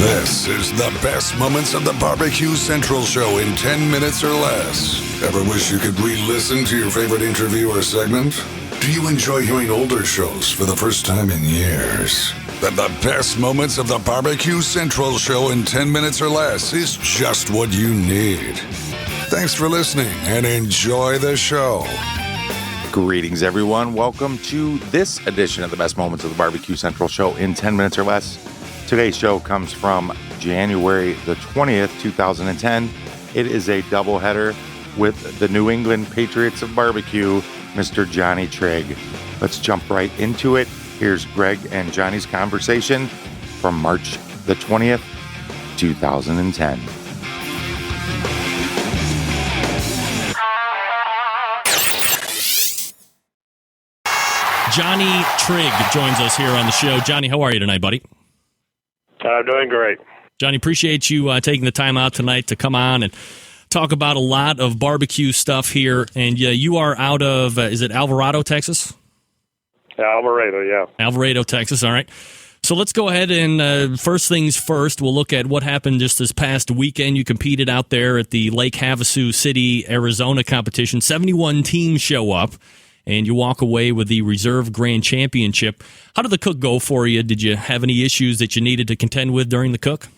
This is the best moments of the Barbecue Central show in 10 minutes or less. Ever wish you could re-listen to your favorite interview or segment? Do you enjoy hearing older shows for the first time in years? Then the best moments of the Barbecue Central show in 10 minutes or less is just what you need. Thanks for listening and enjoy the show. Greetings, everyone. Welcome to this edition of the best moments of the Barbecue Central show in 10 minutes or less. Today's show comes from January the 20th, 2010. It is a doubleheader with the New England Patriots of Barbecue, Mr. Johnny Trigg. Let's jump right into it. Here's Greg and Johnny's conversation from March the 20th, 2010. Johnny Trigg joins us here on the show. Johnny, how are you tonight, buddy? I'm doing great. Johnny, appreciate you taking the time out tonight to come on and talk about a lot of barbecue stuff here. And you are out of, is it Alvarado, Texas? Alvarado, yeah. Alvarado, Texas, all right. So let's go ahead and first things first, we'll look at what happened just this past weekend. You competed out there at the Lake Havasu City, Arizona competition. 71 teams show up, and you walk away with the Reserve Grand Championship. How did the cook go for you? Did you have any issues that you needed to contend with during the cook?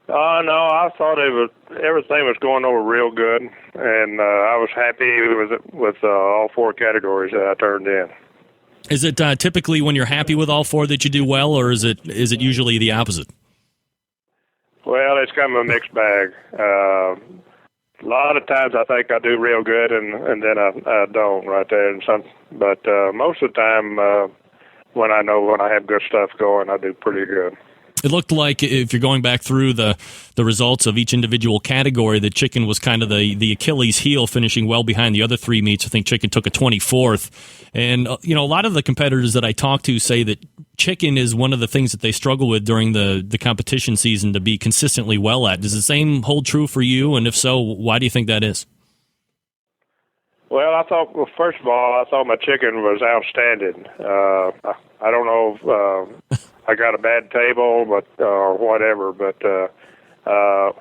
No, I thought everything was going over real good, and I was happy with all four categories that I turned in. Is it typically when you're happy with all four that you do well, or is it usually the opposite? Well, it's kind of a mixed bag. A lot of times I think I do real good, and then I don't right there. But most of the time, when I have good stuff going, I do pretty good. It looked like, if you're going back through the results of each individual category, that chicken was kind of the Achilles heel, finishing well behind the other three meats. I think chicken took a 24th. And, a lot of the competitors that I talk to say that chicken is one of the things that they struggle with during the competition season to be consistently well at. Does the same hold true for you? And if so, why do you think that is? Well, first of all, I thought my chicken was outstanding. I don't know if I got a bad table, or whatever, but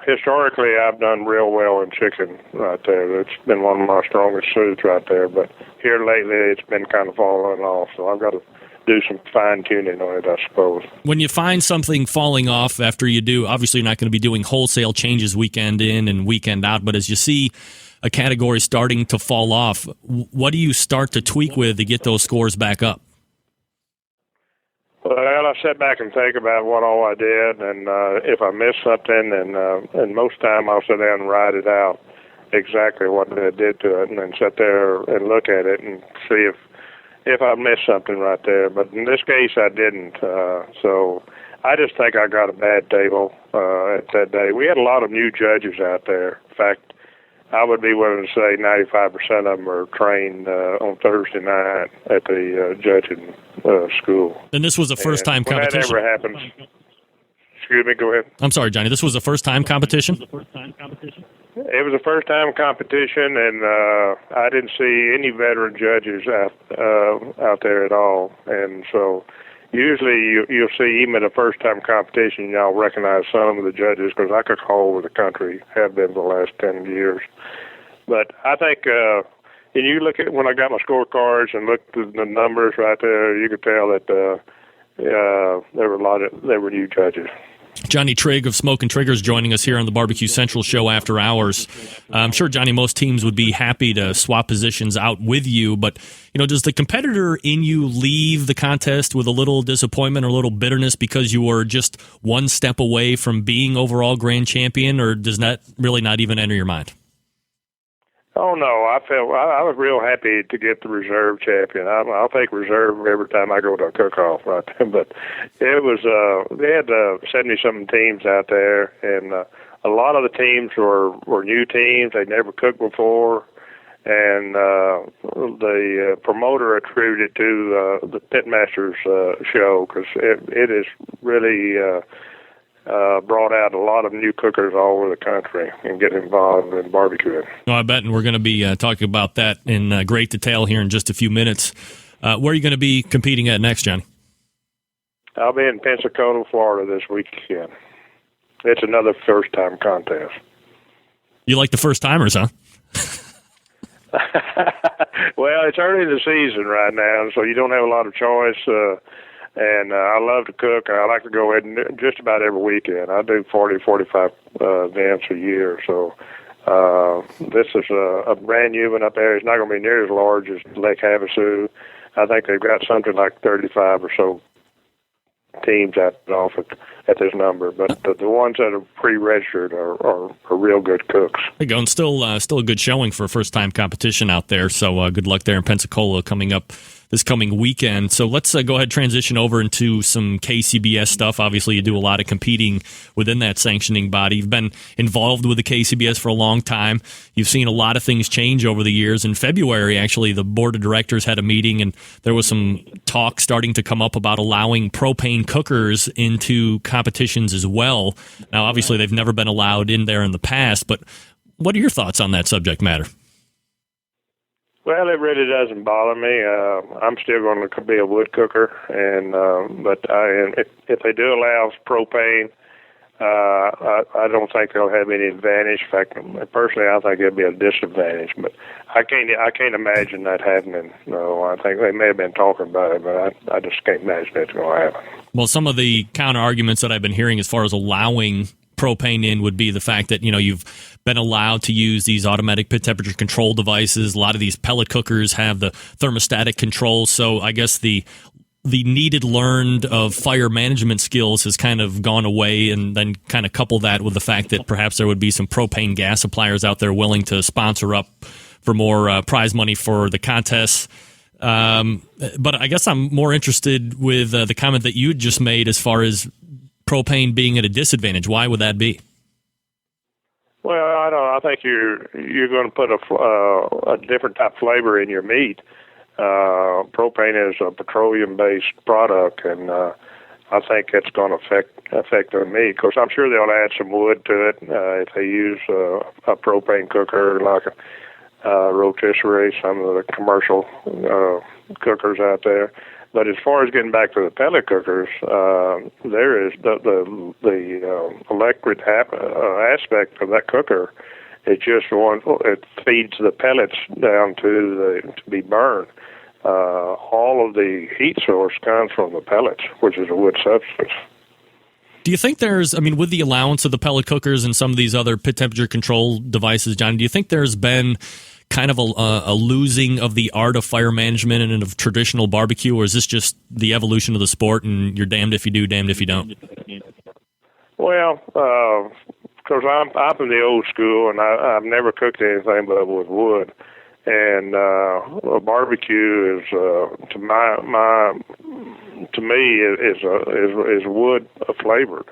historically I've done real well in chicken right there. It's been one of my strongest suits right there, but here lately it's been kind of falling off, so I've got to do some fine-tuning on it, I suppose. When you find something falling off after you do, obviously you're not going to be doing wholesale changes weekend in and weekend out, but as you see a category starting to fall off, what do you start to tweak with to get those scores back up? Well, I sit back and think about what all I did, and if I missed something, and most time I'll sit down and write it out, exactly what I did to it, and then sit there and look at it and see if I missed something right there. But in this case, I didn't. So I just think I got a bad table at that day. We had a lot of new judges out there. In fact, I would be willing to say 95% of them are trained on Thursday night at the judging school. And this was a first-time competition? When that ever happens. Excuse me, go ahead. I'm sorry, Johnny. This was a first-time competition? It was a first-time competition, and I didn't see any veteran judges out there at all. And so usually you'll see, even at a first-time competition, y'all recognize some of the judges, because I could all over the country, have been the last 10 years. But I think, and you look at when I got my scorecards and looked at the numbers right there, you could tell that there were new judges. Johnny Trigg of Smoke and Triggers joining us here on the Barbecue Central show after hours. I'm sure, Johnny, most teams would be happy to swap positions out with you, but does the competitor in you leave the contest with a little disappointment or a little bitterness because you were just one step away from being overall grand champion, or does that really not even enter your mind? Oh, no, I was real happy to get the reserve champion. I'll take reserve every time I go to a cook-off right there. But it was, they had 70-something teams out there, and a lot of the teams were new teams. They'd never cooked before, and the promoter attributed to the Pitmasters show, because it is really brought out a lot of new cookers all over the country and get involved in barbecuing. No, I bet, and we're going to be talking about that in great detail here in just a few minutes. Where are you going to be competing at next, Johnny? I'll be in Pensacola, Florida this weekend. It's another first-time contest. You like the first-timers, huh? Well, it's early in the season right now, so you don't have a lot of choice. And I love to cook. I like to go ahead and just about every weekend. I do 40, 45 events a year. So this is a brand new one up there. It's not going to be near as large as Lake Havasu. I think they've got something like 35 or so teams off at this number, but the ones that are pre-registered are real good cooks. There you go, and still a good showing for a first-time competition out there, so good luck there in Pensacola coming up this coming weekend. So let's go ahead and transition over into some KCBS stuff. Obviously, you do a lot of competing within that sanctioning body. You've been involved with the KCBS for a long time. You've seen a lot of things change over the years. In February, actually, the board of directors had a meeting, and there was some talk starting to come up about allowing propane cookers into competitions as well. Now, obviously, they've never been allowed in there in the past, but what are your thoughts on that subject matter? Well, it really doesn't bother me. I'm still going to be a wood cooker, but if they do allow propane, I don't think they'll have any advantage. In fact, personally, I think it'll be a disadvantage. But I can't imagine that happening. No, I think they may have been talking about it, but I just can't imagine it's going to happen. Well, some of the counter arguments that I've been hearing as far as allowing propane in would be the fact that, you've been allowed to use these automatic temperature control devices. A lot of these pellet cookers have the thermostatic control. So I guess the needed learned of fire management skills has kind of gone away, and then kind of couple that with the fact that perhaps there would be some propane gas suppliers out there willing to sponsor up for more prize money for the contests. But I guess I'm more interested with the comment that you just made as far as propane being at a disadvantage. Why would that be? Well, I don't. I think you're going to put a different type of flavor in your meat. Propane is a petroleum-based product, and I think it's going to affect their meat. Of course, I'm sure they'll add some wood to it if they use a propane cooker like a rotisserie, some of the commercial cookers out there. But as far as getting back to the pellet cookers, there is the electric aspect of that cooker. It's just it feeds the pellets down to be burned. All of the heat source comes from the pellets, which is a wood substance. Do you think with the allowance of the pellet cookers and some of these other pit temperature control devices, John, do you think there's been kind of a losing of the art of fire management and of traditional barbecue, or is this just the evolution of the sport and you're damned if you do, damned if you don't? Well, because I'm from the old school, and I've never cooked anything but with wood. And a barbecue is to me is wood flavored.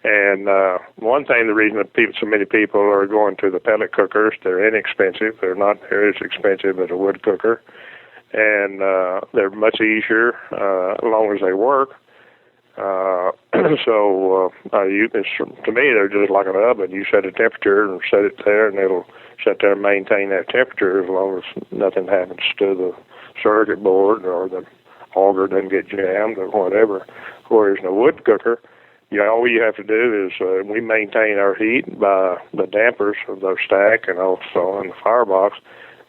And one thing, the reason that so many people are going to the pellet cookers, they're inexpensive. They're not near as expensive as a wood cooker, and they're much easier as long as they work. To me, they're just like an oven. You set a temperature and set it there, and it'll sit there and maintain that temperature as long as nothing happens to the circuit board or the auger doesn't get jammed or whatever. Whereas in a wood cooker, all you have to do is we maintain our heat by the dampers of the stack and also in the firebox,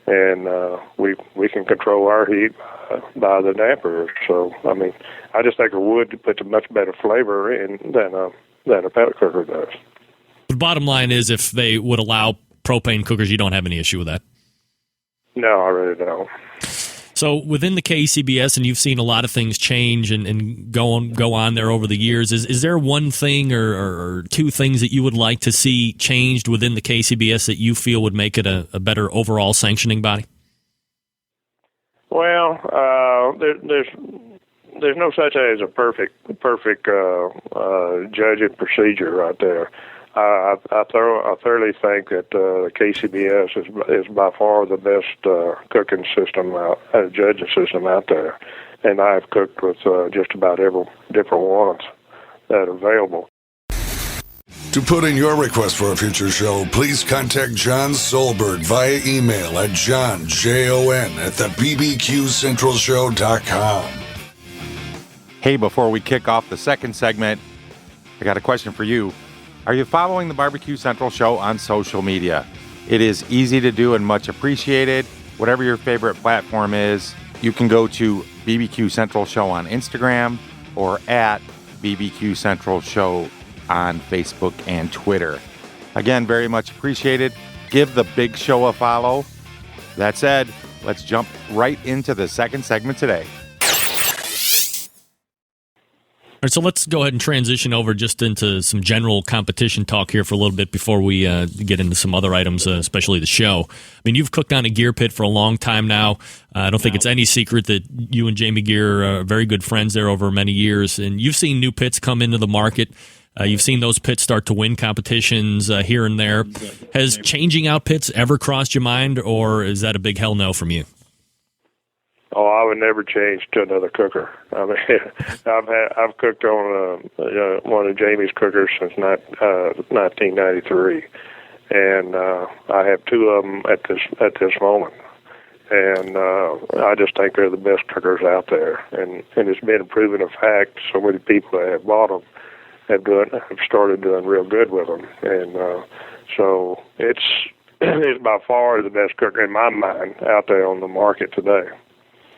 and we can control our heat by the dampers. So, I just think a wood puts a much better flavor in than a pellet cooker does. The bottom line is, if they would allow propane cookers, you don't have any issue with that? No, I really don't. So within the KCBS, and you've seen a lot of things change and go on there over the years, is there one thing or two things that you would like to see changed within the KCBS that you feel would make it a better overall sanctioning body? Well, there's no such thing as a perfect judging procedure right there. I thoroughly think that the KCBS is by far the best cooking system judging system out there, and I've cooked with just about every different ones that are available. To put in your request for a future show, please contact John Solberg via email at johnjon@thebbqcentralshow.com. Hey, before we kick off the second segment, I got a question for you. Are you following the Barbecue Central show on social media? It is easy to do and much appreciated. Whatever your favorite platform is, you can go to BBQ Central Show on Instagram or at BBQ Central Show on Facebook and Twitter. Again, very much appreciated. Give the big show a follow. That said, let's jump right into the second segment today. All right, so let's go ahead and transition over just into some general competition talk here for a little bit before we get into some other items, especially the show. I mean, you've cooked on a gear pit for a long time now. I don't think it's any secret that you and Jamie Gear are very good friends there over many years, and you've seen new pits come into the market. You've seen those pits start to win competitions here and there. Has changing out pits ever crossed your mind, or is that a big hell no from you? Oh, I would never change to another cooker. I mean, I've cooked on one of Jamie's cookers since 1993, and I have two of them at this moment. And I just think they're the best cookers out there, and it's been a proven of fact. So many people that have bought them have started doing real good with them, and so it's by far the best cooker in my mind out there on the market today.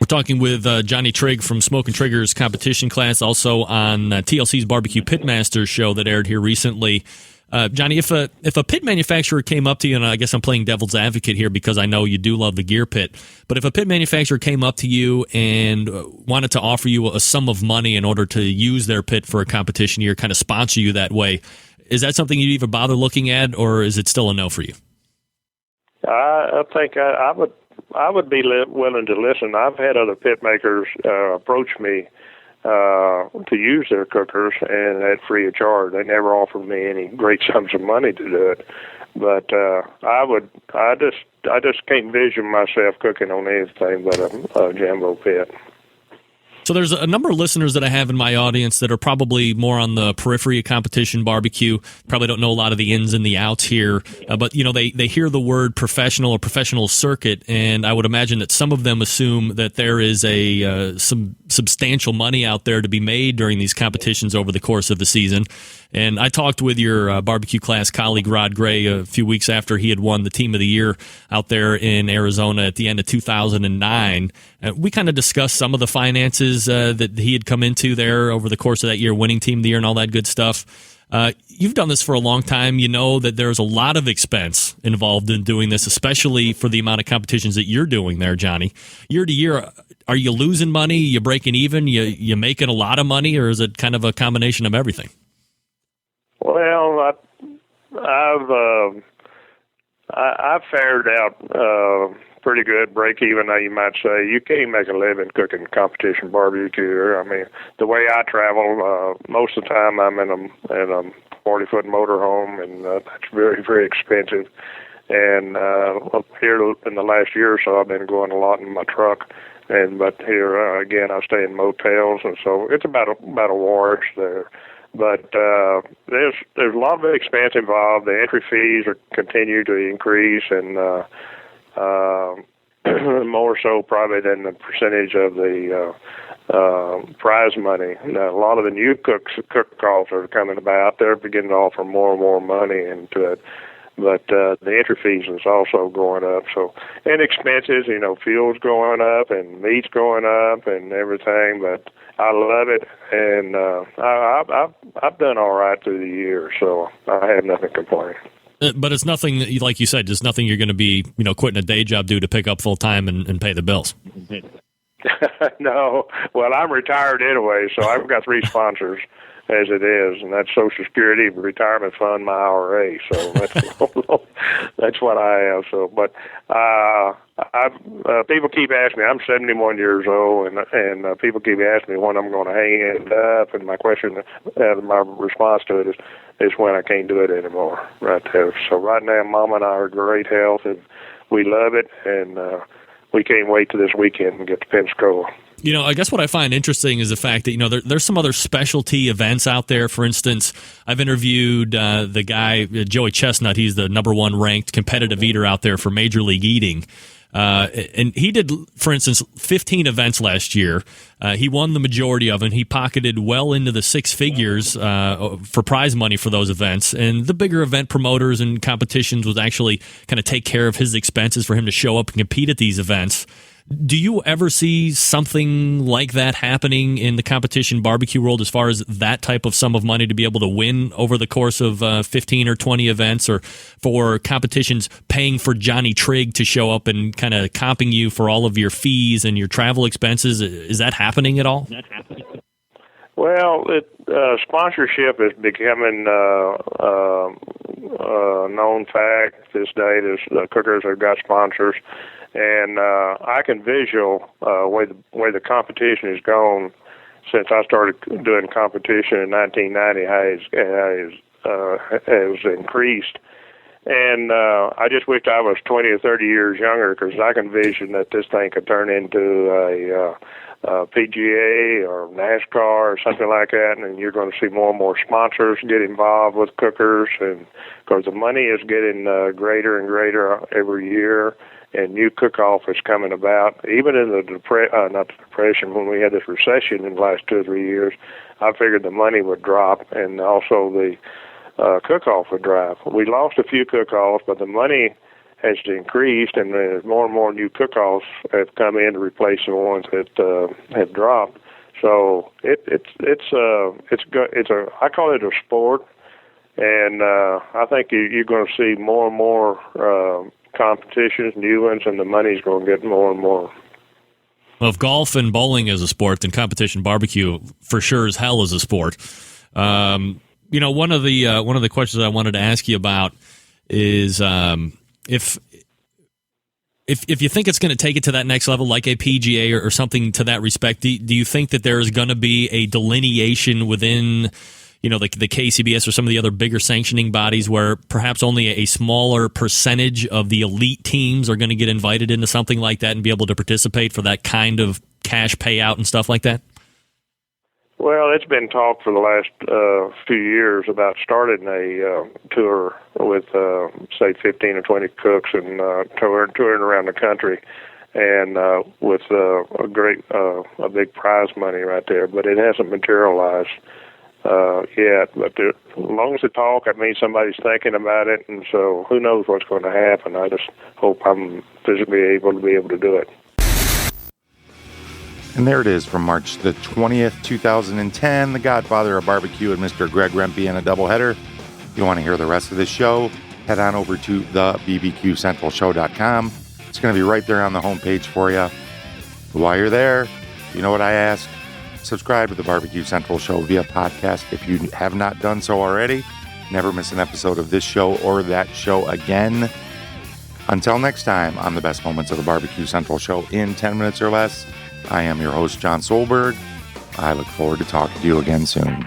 We're talking with Johnny Trigg from Smoke and Trigger's competition class, also on TLC's Barbecue Pitmaster show that aired here recently. Johnny, if a pit manufacturer came up to you, and I guess I'm playing devil's advocate here because I know you do love the gear pit, but if a pit manufacturer came up to you and wanted to offer you a sum of money in order to use their pit for a competition year, kind of sponsor you that way, is that something you'd even bother looking at, or is it still a no for you? I think I would be willing to listen. I've had other pit makers approach me to use their cookers, and at free of charge. They never offered me any great sums of money to do it, but I just can't envision myself cooking on anything but a Jumbo pit. So there's a number of listeners that I have in my audience that are probably more on the periphery of competition barbecue, probably don't know a lot of the ins and the outs here, but you know they hear the word professional or professional circuit, and I would imagine that some of them assume that there is some substantial money out there to be made during these competitions over the course of the season. And I talked with your barbecue class colleague Rod Gray a few weeks after he had won the Team of the Year out there in Arizona at the end of 2009. We kind of discussed some of the finances that he had come into there over the course of that year, winning Team of the Year and all that good stuff. You've done this for a long time. You know that there's a lot of expense involved in doing this, especially for the amount of competitions that you're doing there, Johnny. Year to year, are you losing money? You breaking even? You making a lot of money, or is it kind of a combination of everything? Well, I've fared out pretty good, break even. Now you might say you can't make a living cooking competition barbecue. I mean, the way I travel, most of the time I'm in a 40-foot motorhome, and that's very, very expensive. And here in the last year or so, I've been going a lot in my truck. But here again, I stay in motels, and so it's about a wash there. But there's a lot of expense involved. The entry fees continue to increase, and more so probably than the percentage of the prize money. Now, a lot of the new cook-offs are coming about. They're beginning to offer more and more money into it. But the entry fees is also going up. So, and expenses, fuel's going up and meat's going up and everything. But I love it, and I've done all right through the years, so I have nothing to complain. But it's nothing, like you said, just nothing you're going to be, quitting a day job to pick up full time and pay the bills. No, well, I'm retired anyway, so I've got 3 sponsors as it is, and that's Social Security, Retirement Fund, my IRA. So that's what I have. So, but people keep asking me. I'm 71 years old, and people keep asking me when I'm going to hang it up. And my response to it is when I can't do it anymore. Right there. So right now, Mama and I are in great health, and we love it, and we can't wait till this weekend and get to Pensacola. I guess what I find interesting is the fact that, there's some other specialty events out there. For instance, I've interviewed the guy, Joey Chestnut. He's the #1 ranked competitive eater out there for Major League Eating. And he did, for instance, 15 events last year. He won the majority of them. He pocketed well into the six figures for prize money for those events. And the bigger event promoters and competitions would actually kind of take care of his expenses for him to show up and compete at these events. Do you ever see something like that happening in the competition barbecue world as far as that type of sum of money to be able to win over the course of 15 or 20 events, or for competitions paying for Johnny Trigg to show up and kind of comping you for all of your fees and your travel expenses? Is that happening at all? Well, sponsorship is becoming a known fact this day. The cookers have got sponsors. And I can visual where the competition has gone since I started doing competition in 1990. How it has increased, and I just wish I was 20 or 30 years younger, because I can vision that this thing could turn into a PGA or NASCAR or something like that, and you're going to see more and more sponsors get involved with cookers, and because the money is getting greater and greater every year. And new cook-off is coming about. Even in the not the depression, when we had this recession in the last 2 or 3 years, I figured the money would drop, and also the cook-off would drop. We lost a few cook-offs, but the money has increased, and there's more and more new cook-offs have come in to replace the ones that have dropped. So I call it a sport, and I think you're going to see more and more competitions, new ones, and the money's going to get more and more. Well, if golf and bowling is a sport, then competition barbecue for sure as hell is a sport. One of the questions I wanted to ask you about is if you think it's going to take it to that next level, like a PGA or something to that respect, do you think that there is going to be a delineation within the KCBS or some of the other bigger sanctioning bodies where perhaps only a smaller percentage of the elite teams are going to get invited into something like that and be able to participate for that kind of cash payout and stuff like that? Well, it's been talked for the last few years about starting a tour with, say, 15 or 20 cooks and touring around the country, and with a big prize money right there. But it hasn't materialized yet, but as long as the talk, it means somebody's thinking about it, and so who knows what's going to happen. I just hope I'm physically able to do it. And there it is from March the 20th, 2010, the Godfather of BBQ and Mr. Greg Rempe in a doubleheader. If you want to hear the rest of this show, head on over to thebbqcentralshow.com. It's going to be right there on the homepage for you. While you're there, you know what I ask? Subscribe to the Barbecue Central Show via podcast if you have not done so already. Never miss an episode of this show or that show again. Until next time on the best moments of the Barbecue Central Show in 10 minutes or less, I am your host, John Solberg. I look forward to talking to you again soon.